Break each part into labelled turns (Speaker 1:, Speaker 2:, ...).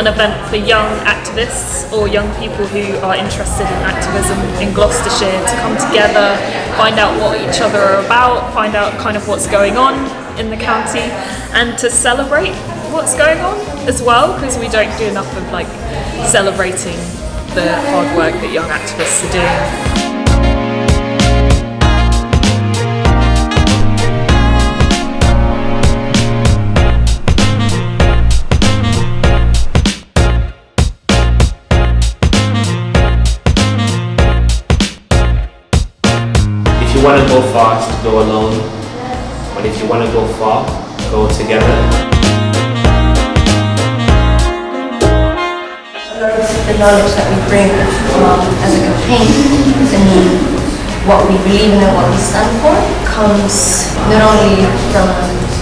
Speaker 1: an event for young activists or young people who are interested in activism in Gloucestershire to come together, find out what each other are about, find out kind of what's going on in the county, and to celebrate what's going on as well, because we don't do enough of like celebrating the hard work that young activists are doing.
Speaker 2: If you want to go fast, go alone. But if you want to go far, go together.
Speaker 3: A lot of the knowledge that we bring as a campaign and what we believe in and what we stand for comes not only from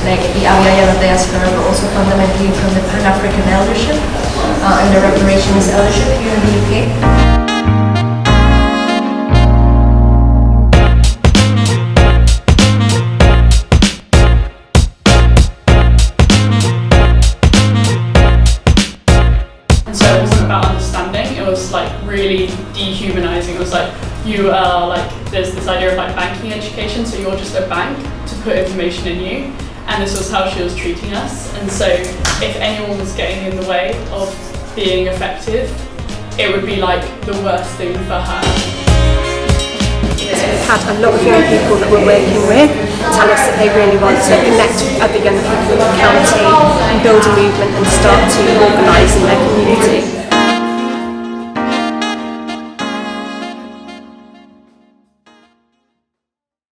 Speaker 3: like the Aviala diaspora, but also fundamentally from the Pan-African eldership and the reparations eldership here in the UK.
Speaker 4: It was like really dehumanizing. It was like you are like, there's this idea of like banking education, so you're just a bank to put information in you, and this was how she was treating us. And so if anyone was getting in the way of being effective, it would be like the worst thing for her.
Speaker 5: We've had a lot of young people that we're working with tell us that they really want to connect with other young people in the county and build a movement and start to organise in their community.